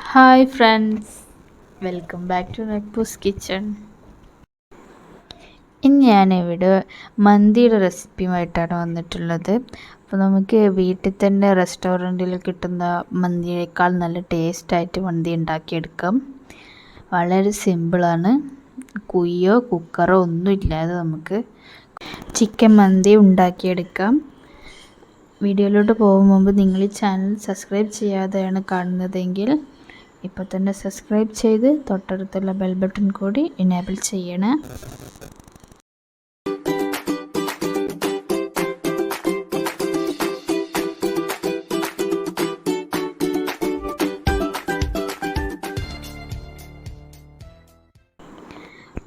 Hi friends, welcome back to Nappoos kitchen. ഇന്ന് ഞാനിവിടെ മന്തിയുടെ റെസിപ്പിയുമായിട്ടാണ് വന്നിട്ടുള്ളത്. അപ്പോൾ നമുക്ക് വീട്ടിൽ തന്നെ റെസ്റ്റോറൻറ്റിൽ കിട്ടുന്ന മന്തിയേക്കാൾ നല്ല ടേസ്റ്റായിട്ട് മന്തി ഉണ്ടാക്കിയെടുക്കാം. വളരെ സിമ്പിളാണ്. കുയ്യോ കുക്കറോ ഒന്നുമില്ലാതെ നമുക്ക് ചിക്കൻ മന്തി ഉണ്ടാക്കിയെടുക്കാം. വീഡിയോയിലോട്ട് പോകും മുമ്പ് നിങ്ങൾ ഈ ചാനൽ സബ്സ്ക്രൈബ് ചെയ്യാതെയാണ് കാണുന്നതെങ്കിൽ ഇപ്പോൾ തന്നെ സബ്സ്ക്രൈബ് ചെയ്ത് തൊട്ടടുത്തുള്ള ബെൽ ബട്ടൺ കൂടി എനേബിൾ ചെയ്യണേ.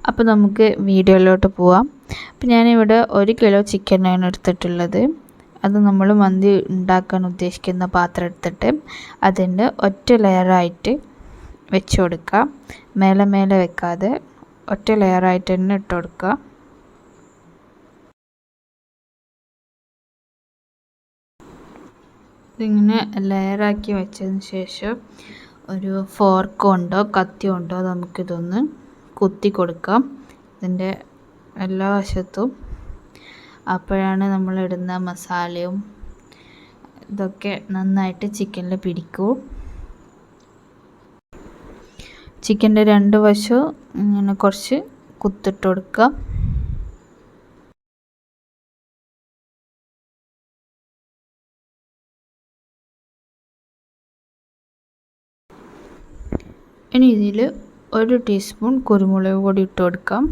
അപ്പോൾ നമുക്ക് വീഡിയോയിലോട്ട് പോവാം. അപ്പോൾ ഞാനിവിടെ 1 കിലോ ചിക്കനാണ് എടുത്തിട്ടുള്ളത്. അത് നമ്മൾ മന്തി ഉണ്ടാക്കാൻ ഉദ്ദേശിക്കുന്ന പാത്രം എടുത്തിട്ട് അതിൻ്റെ ഒറ്റ ലെയറായിട്ട് വെച്ച് കൊടുക്കുക. മേലെ മേലെ വെക്കാതെ ഒറ്റ ലെയറായിട്ട് തന്നെ ഇട്ട് കൊടുക്കുക. ഇതിങ്ങനെ ലെയറാക്കി വെച്ചതിന് ശേഷം ഒരു ഫോർക്ക് കൊണ്ടോ കത്തി കൊണ്ടോ നമുക്കിതൊന്ന് കുത്തി കൊടുക്കാം ഇതിൻ്റെ എല്ലാ വശത്തും. അപ്പോഴാണ് നമ്മളിടുന്ന മസാലയും ഇതൊക്കെ നന്നായിട്ട് ചിക്കനിൽ പിടിക്കൂ. ചിക്കൻ്റെ 2 വശവും ഇങ്ങനെ കുറച്ച് കുത്തിട്ട് കൊടുക്കുക. ഇനി ഇതിൽ 1 ടീസ്പൂൺ കുരുമുളക് പൊടി ഇട്ട് കൊടുക്കാം.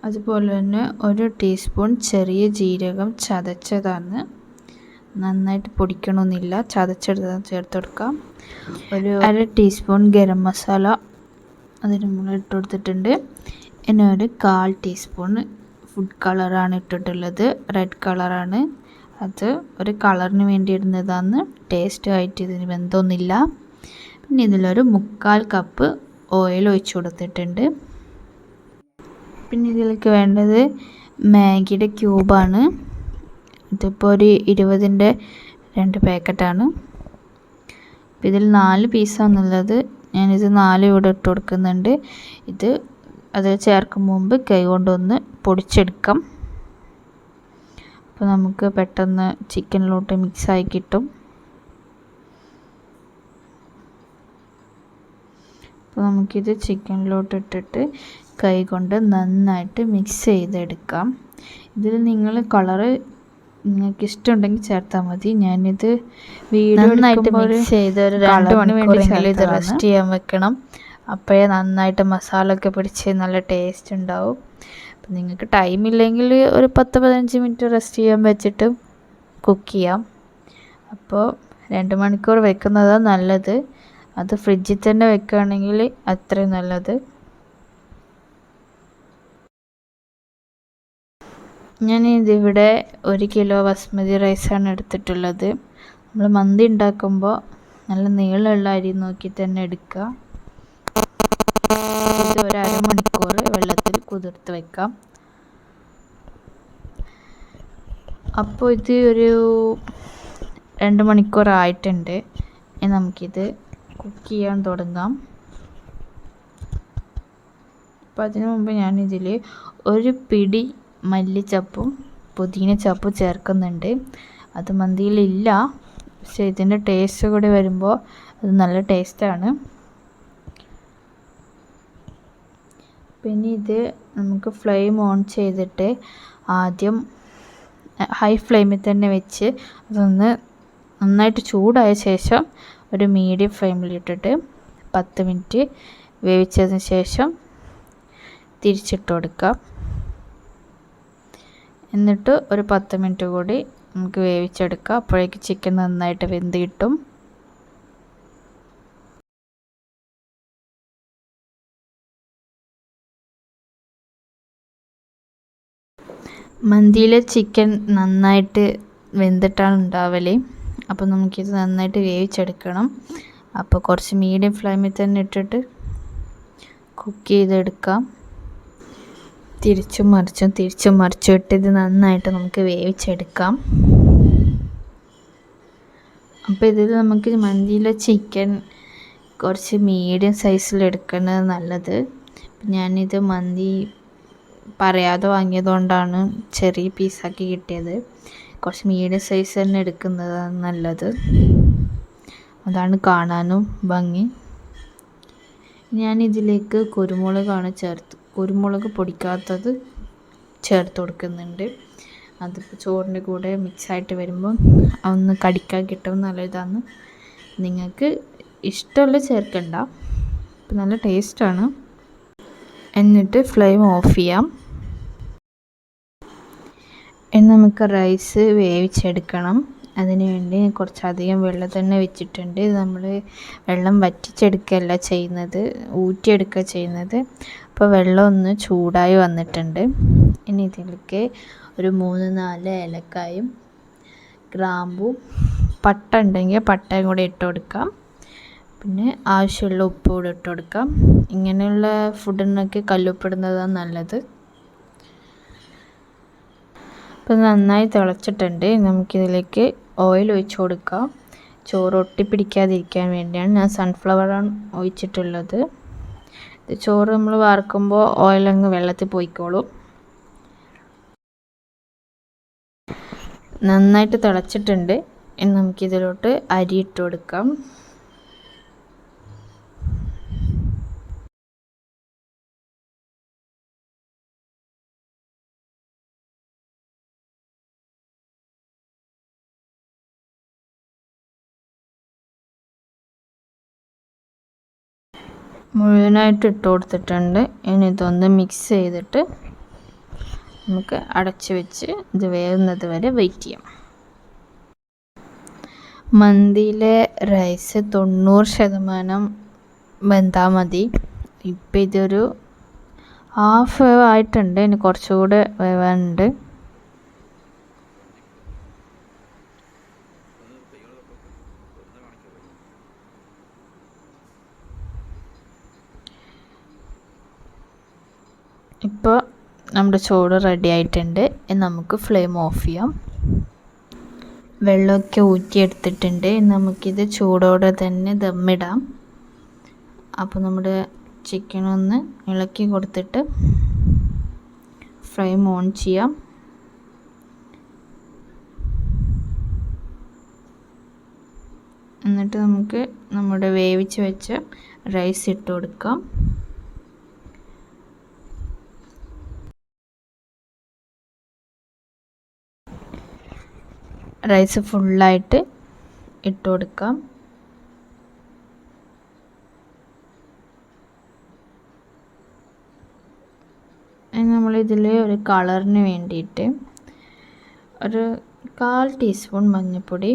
അതുപോലെ തന്നെ 1 ടീസ്പൂൺ ചെറിയ ജീരകം ചതച്ചതാണ്. നന്നായിട്ട് പൊടിക്കണമെന്നില്ല, ചതച്ചെടുത്ത് ചേർത്ത് കൊടുക്കാം. ഒരു 1/2 ടീസ്പൂൺ ഗരം മസാല അതിന് നമ്മൾ ഇട്ട് കൊടുത്തിട്ടുണ്ട്. ഇനി ഒരു 1/4 ടീസ്പൂൺ ഫുഡ് കളറാണ് ഇട്ടിട്ടുള്ളത്. റെഡ് കളറാണ്. അത് ഒരു കളറിന് വേണ്ടി ഇടുന്നതാണ്. ടേസ്റ്റ് ആയിട്ട് ഇതിന് ബന്ധമൊന്നുമില്ല. പിന്നെ ഇതിലൊരു 1/4 കപ്പ് ഓയിൽ ഒഴിച്ച് കൊടുത്തിട്ടുണ്ട്. പിന്നെ ഇതിലേക്ക് വേണ്ടത് മാഗിയുടെ ക്യൂബാണ്. ഇതിപ്പോൾ ഒരു 20ൻ്റെ 2 പാക്കറ്റാണ്. അപ്പോൾ ഇതിൽ 4 പീസാണെന്നുള്ളത്. ഞാനിത് 4 ഇവിടെ ഇട്ട് കൊടുക്കുന്നുണ്ട്. ഇത് അത് ചേർക്കും മുമ്പ് കൈ കൊണ്ടൊന്ന് പൊടിച്ചെടുക്കാം. അപ്പോൾ നമുക്ക് പെട്ടെന്ന് ചിക്കനിലോട്ട് മിക്സായി കിട്ടും. അപ്പോൾ നമുക്കിത് ചിക്കനിലോട്ട് ഇട്ടിട്ട് കൈ കൊണ്ട് നന്നായിട്ട് മിക്സ് ചെയ്തെടുക്കാം. ഇതിൽ നിങ്ങൾ കളറ് നിങ്ങൾക്ക് ഇഷ്ടമുണ്ടെങ്കിൽ ചേർത്താൽ മതി. ഞാനിത് നന്നായിട്ട് മിക്സ് ചെയ്ത് ഒരു 2 മണിക്കൂറെങ്കിലും ഇത് റെസ്റ്റ് ചെയ്യാൻ വെക്കണം. അപ്പോഴേ നന്നായിട്ട് മസാല ഒക്കെ പിടിച്ച് നല്ല ടേസ്റ്റ് ഉണ്ടാവും. അപ്പം നിങ്ങൾക്ക് ടൈമില്ലെങ്കിൽ ഒരു 10-15 മിനിറ്റ് റെസ്റ്റ് ചെയ്യാൻ വെച്ചിട്ട് കുക്ക് ചെയ്യാം. അപ്പോൾ 2 മണിക്കൂർ വെക്കുന്നതാണ് നല്ലത്. അത് ഫ്രിഡ്ജിൽ തന്നെ വെക്കുകയാണെങ്കിൽ അത്രയും നല്ലത്. ഞാനിതിവിടെ 1 കിലോ ബസ്മതി റൈസാണ് എടുത്തിട്ടുള്ളത്. നമ്മൾ മന്തി ഉണ്ടാക്കുമ്പോൾ നല്ല നീളമുള്ള അരി നോക്കി തന്നെ എടുക്കുക. ഇത് ഒരു 1/2 മണിക്കൂർ വെള്ളത്തിൽ കുതിർത്ത് വെക്കാം. അപ്പോൾ ഇത് ഒരു 2 മണിക്കൂർ ആയിട്ടുണ്ട്. ഇനി നമുക്കിത് കുക്ക് ചെയ്യാൻ തുടങ്ങാം. അപ്പോൾ അതിനു മുമ്പ് ഞാനിതിൽ 1 പിടി മല്ലിച്ചപ്പും പുതിനച്ചപ്പും ചേർക്കുന്നുണ്ട്. അത് മന്തിയിലില്ല, പക്ഷെ ഇതിൻ്റെ ടേസ്റ്റ് കൂടി വരുമ്പോൾ അത് നല്ല ടേസ്റ്റാണ്. പിന്നെ ഇത് നമുക്ക് ഫ്ലെയിം ഓൺ ചെയ്തിട്ട് ആദ്യം ഹൈ ഫ്ലെയിമിൽ തന്നെ വെച്ച് അതൊന്ന് നന്നായിട്ട് ചൂടായ ശേഷം ഒരു മീഡിയം ഫ്ലെയിമിലിട്ടിട്ട് 10 മിനിറ്റ് വേവിച്ചതിന് ശേഷം തിരിച്ചിട്ട് കൊടുക്കാം. എന്നിട്ട് ഒരു 10 മിനിറ്റ് കൂടി നമുക്ക് വേവിച്ചെടുക്കാം. അപ്പോഴേക്ക് ചിക്കൻ നന്നായിട്ട് വെന്ത് കിട്ടും. മന്തിയിലെ ചിക്കൻ നന്നായിട്ട് വെന്തിട്ടാണ് ഉണ്ടാവല്. അപ്പോൾ നമുക്കിത് നന്നായിട്ട് വേവിച്ചെടുക്കണം. അപ്പോൾ കുറച്ച് മീഡിയം ഫ്ലെയിമിൽ തന്നെ ഇട്ടിട്ട് കുക്ക് ചെയ്തെടുക്കാം. തിരിച്ചും മറിച്ചും ഇട്ട് ഇത് നന്നായിട്ട് നമുക്ക് വേവിച്ചെടുക്കാം. അപ്പോൾ ഇതിൽ നമുക്ക് മന്തിയിലെ ചിക്കൻ കുറച്ച് മീഡിയം സൈസിൽ എടുക്കുന്നത് നല്ലത്. ഞാനിത് മന്തി പറയാതെ വാങ്ങിയതുകൊണ്ടാണ് ചെറിയ പീസാക്കി കിട്ടിയത്. കുറച്ച് മീഡിയം സൈസ് തന്നെ എടുക്കുന്നതാണ് നല്ലത്, അതാണ് കാണാനും ഭംഗി. ഞാനിതിലേക്ക് കുരുമുളക് പൊടിക്കാത്തത് ചേർത്ത് കൊടുക്കുന്നുണ്ട്. അതിപ്പോൾ ചോറിൻ്റെ കൂടെ മിക്സായിട്ട് വരുമ്പോൾ ഒന്ന് കടിക്കാൻ കിട്ടും, നല്ലതാണ്. നിങ്ങൾക്ക് ഇഷ്ടമുള്ള ചേർക്കണ്ട, അപ്പം നല്ല ടേസ്റ്റാണ്. എന്നിട്ട് ഫ്ലെയിം ഓഫ് ചെയ്യാം. ഇനി നമുക്ക് റൈസ് വേവിച്ചെടുക്കണം. അതിന് വേണ്ടി കുറച്ചധികം വെള്ളം തന്നെ വെച്ചിട്ടുണ്ട്. നമ്മൾ വെള്ളം വറ്റിച്ചെടുക്കുകയല്ല ചെയ്യുന്നത്, ഊറ്റിയെടുക്കുക ചെയ്യുന്നത്. അപ്പോൾ വെള്ളം ഒന്ന് ചൂടായി വന്നിട്ടുണ്ട്. ഇനി ഇതിലേക്ക് ഒരു 3-4 ഏലക്കായും ഗ്രാമ്പും പട്ട ഉണ്ടെങ്കിൽ പട്ടയും കൂടെ ഇട്ട് കൊടുക്കാം. പിന്നെ ആവശ്യമുള്ള ഉപ്പ് കൂടെ ഇട്ട് കൊടുക്കാം. ഇങ്ങനെയുള്ള ഫുഡിനൊക്കെ കല്ലുപ്പിടുന്നതാണ് നല്ലത്. അപ്പോൾ നന്നായി തിളച്ചിട്ടുണ്ട്. നമുക്കിതിലേക്ക് ഓയിൽ ഒഴിച്ച് കൊടുക്കാം. ചോറ് ഒട്ടിപ്പിടിക്കാതിരിക്കാൻ വേണ്ടിയാണ് ഞാൻ സൺഫ്ലവറാണ് ഒഴിച്ചിട്ടുള്ളത്. ചോറ് നമ്മൾ വറുക്കുമ്പോൾ ഓയിലങ്ങ് വെള്ളത്തിൽ പോയിക്കോളും. നന്നായിട്ട് തിളച്ചിട്ടുണ്ട്. ഇനി നമുക്കിതിലോട്ട് അരി ഇട്ട് കൊടുക്കാം. മുഴുവനായിട്ട് ഇട്ട് കൊടുത്തിട്ടുണ്ട്. ഇനി ഇതൊന്ന് മിക്സ് ചെയ്തിട്ട് നമുക്ക് അടച്ച് വെച്ച് ഇത് വേവുന്നത് വരെ വെയിറ്റ് ചെയ്യാം. മന്തിയിലെ റൈസ് 90% വെന്താൽ മതി. ഇപ്പം ഇതൊരു ഹാഫ് വേവ് ആയിട്ടുണ്ട്, ഇനി കുറച്ചുകൂടെ വേവാനുണ്ട്. ഇപ്പോൾ നമ്മുടെ ചോറ് റെഡി ആയിട്ടുണ്ട്. നമുക്ക് ഫ്ലെയിം ഓഫ് ചെയ്യാം. വെള്ളമൊക്കെ ഊറ്റിയെടുത്തിട്ടുണ്ട്. നമുക്കിത് ചൂടോടെ തന്നെ ദമ്മിടാം. അപ്പോൾ നമ്മുടെ ചിക്കൻ ഒന്ന് ഇളക്കി കൊടുത്തിട്ട് ഫ്ലെയിം ഓൺ ചെയ്യാം. എന്നിട്ട് നമുക്ക് നമ്മുടെ വേവിച്ച് വെച്ച റൈസ് ഇട്ട് കൊടുക്കാം. റൈസ് ഫുള്ളായിട്ട് ഇട്ട് കൊടുക്കാം. നമ്മളിതിൽ ഒരു കളറിന് വേണ്ടിയിട്ട് ഒരു 1/4 ടീസ്പൂൺ മഞ്ഞൾപ്പൊടി,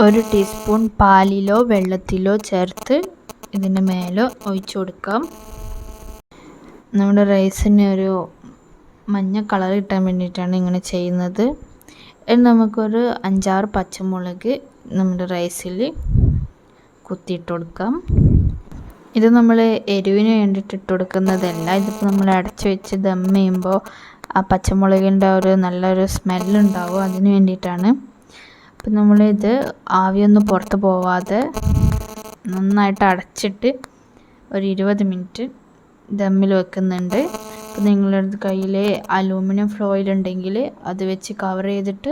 1 ടീസ്പൂൺ പാലിലോ വെള്ളത്തിലോ ചേർത്ത് ഇതിൻ്റെ മേലെ ഒഴിച്ചു കൊടുക്കാം. നമ്മുടെ റൈസിന് ഒരു മഞ്ഞ കളർ കിട്ടാൻ വേണ്ടിയിട്ടാണ് ഇങ്ങനെ ചെയ്യുന്നത്. നമുക്കൊരു 5-6 പച്ചമുളക് നമ്മുടെ റൈസിൽ കുത്തിയിട്ട് കൊടുക്കാം. ഇത് നമ്മൾ എരിവിന് വേണ്ടിയിട്ട് ഇട്ട് കൊടുക്കുന്നതല്ല. ഇതിപ്പോൾ നമ്മൾ അടച്ച് വെച്ച് ദം ചെയ്യുമ്പോൾ ആ പച്ചമുളകിൻ്റെ ഒരു നല്ലൊരു സ്മെല്ലുണ്ടാവും, അതിന് വേണ്ടിയിട്ടാണ്. അപ്പം നമ്മളിത് ആവിയൊന്നും പുറത്ത് പോവാതെ നന്നായിട്ട് അടച്ചിട്ട് ഒരു 20 മിനിറ്റ് ദമ്മിൽ വെക്കുന്നുണ്ട്. അപ്പോൾ നിങ്ങളുടെ കയ്യിൽ അലൂമിനിയം ഫോയിൽ ഉണ്ടെങ്കിൽ അത് വെച്ച് കവർ ചെയ്തിട്ട്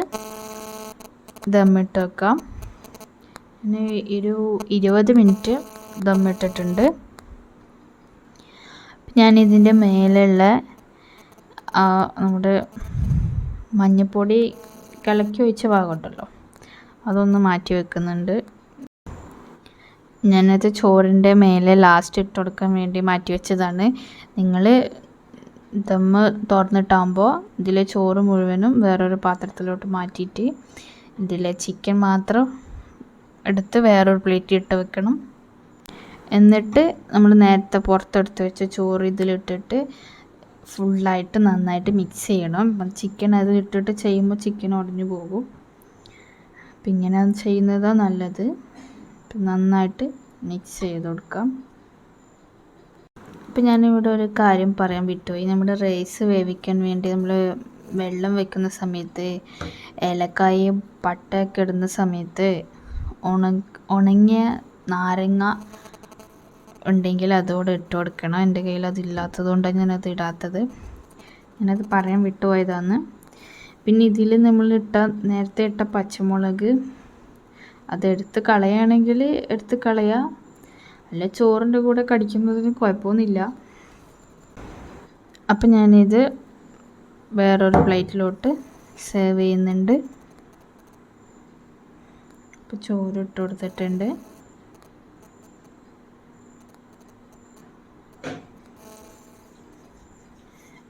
ദമ്മിട്ട് വെക്കാം. പിന്നെ 20 മിനിറ്റ് ദമ്മിട്ടിട്ടുണ്ട്. ഞാനിതിൻ്റെ മേലുള്ള നമ്മുടെ മഞ്ഞൾപ്പൊടി കലക്കി ഒഴിച്ച ഭാഗമുണ്ടല്ലോ, അതൊന്ന് മാറ്റി വെക്കുന്നുണ്ട്. ഞാനത് ചോറിൻ്റെ മേലെ ലാസ്റ്റ് ഇട്ട് കൊടുക്കാൻ വേണ്ടി മാറ്റി വെച്ചതാണ്. നിങ്ങൾ ദമ്മ് തുറന്നിട്ടാകുമ്പോൾ ഇതിലെ ചോറ് മുഴുവനും വേറൊരു പാത്രത്തിലോട്ട് മാറ്റിയിട്ട് ഇതിലെ ചിക്കൻ മാത്രം എടുത്ത് വേറൊരു പ്ലേറ്റിൽ ഇട്ട് വെക്കണം. എന്നിട്ട് നമ്മൾ നേരത്തെ പുറത്തെടുത്ത് വെച്ച ചോറ് ഇതിലിട്ടിട്ട് ഫുള്ളായിട്ട് നന്നായിട്ട് മിക്സ് ചെയ്യണം. ചിക്കൻ അതിലിട്ടിട്ട് ചെയ്യുമ്പോൾ ചിക്കൻ ഉടഞ്ഞു പോകും. അപ്പം ഇങ്ങനെ ചെയ്യുന്നതാണ് നല്ലത്. നന്നായിട്ട് മിക്സ് ചെയ്ത് കൊടുക്കാം. അപ്പം ഞാനിവിടെ ഒരു കാര്യം പറയാൻ വിട്ടുപോയി. നമ്മുടെ റൈസ് വേവിക്കാൻ വേണ്ടി നമ്മൾ വെള്ളം വെക്കുന്ന സമയത്ത്, ഏലക്കായയും പട്ടയൊക്കെ ഇടുന്ന സമയത്ത് ഉണങ്ങിയ നാരങ്ങ ഉണ്ടെങ്കിൽ അതോടെ ഇട്ട് കൊടുക്കണം. എൻ്റെ കയ്യിൽ അതില്ലാത്തത് കൊണ്ടാണ് ഞാനത് ഇടാത്തത്. ഞാനത് പറയാൻ വിട്ടുപോയതാണ്. പിന്നെ ഇതിൽ നേരത്തെ ഇട്ട പച്ചമുളക് അതെടുത്ത് കളയുകയാണെങ്കിൽ എടുത്ത് കളയുക, അല്ല ചോറിൻ്റെ കൂടെ കടിക്കുന്നതിന് കുഴപ്പമൊന്നുമില്ല. അപ്പം ഞാനിത് വേറൊരു പ്ലേറ്റിലോട്ട് സെർവ് ചെയ്യുന്നുണ്ട്. ഇപ്പോൾ ചോറ് ഇട്ട് കൊടുത്തിട്ടുണ്ട്.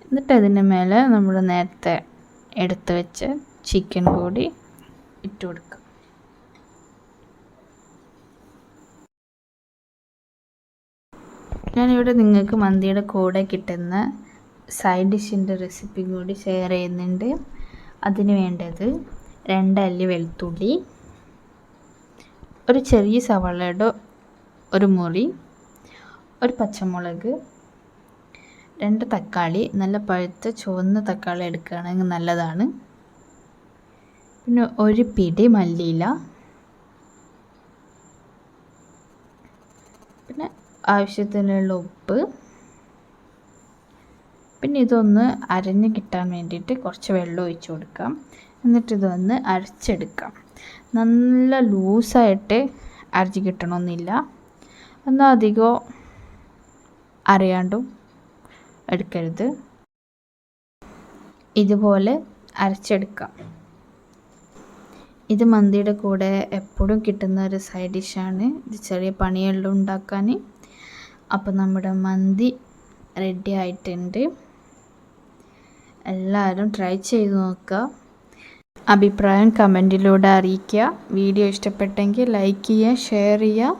എന്നിട്ട് അതിൻ്റെ മേലെ നമ്മൾ നേരത്തെ എടുത്ത് വെച്ച ചിക്കൻ കൂടി ഇട്ട് കൊടുക്കുക. ഞാനിവിടെ നിങ്ങൾക്ക് മന്തിയുടെ കൂടെ കിട്ടുന്ന സൈഡ് ഡിഷിൻ്റെ റെസിപ്പി കൂടി ഷെയർ ചെയ്യുന്നുണ്ട്. അതിന് വേണ്ടത് 2 അല്ലി വെളുത്തുള്ളി, ഒരു ചെറിയ സവാളയുടെ ഒരു മുറി, ഒരു പച്ചമുളക്, 2 തക്കാളി, നല്ല പഴുത്ത ചുവന്ന തക്കാളി എടുക്കുകയാണെങ്കിൽ നല്ലതാണ്. പിന്നെ ഒരു പിടി മല്ലിയില, പിന്നെ ആവശ്യത്തിനുള്ള ഉപ്പ്. പിന്നെ ഇതൊന്ന് അരഞ്ഞ് കിട്ടാൻ വേണ്ടിയിട്ട് കുറച്ച് വെള്ളം ഒഴിച്ച് കൊടുക്കാം. എന്നിട്ട് ഇതൊന്ന് അരച്ചെടുക്കാം. നല്ല ലൂസായിട്ട് അരച്ച് കിട്ടണമെന്നില്ല, എന്നാൽ അധികം അരയാണ്ടും എടുക്കരുത്. ഇതുപോലെ അരച്ചെടുക്കാം. ഇത് മന്തിയുടെ കൂടെ എപ്പോഴും കിട്ടുന്ന ഒരു സൈഡ് ഡിഷാണ്. ഇത് ചെറിയ പണിയെല്ലാം ഉണ്ടാക്കാൻ. അപ്പോൾ നമ്മുടെ മന്തി റെഡി ആയിട്ടുണ്ട്. എല്ലാവരും ട്രൈ ചെയ്ത് നോക്കുക. അഭിപ്രായം കമൻറ്റിലൂടെ അറിയിക്കുക. വീഡിയോ ഇഷ്ടപ്പെട്ടെങ്കിൽ ലൈക്ക് ചെയ്യുക, ഷെയർ ചെയ്യുക.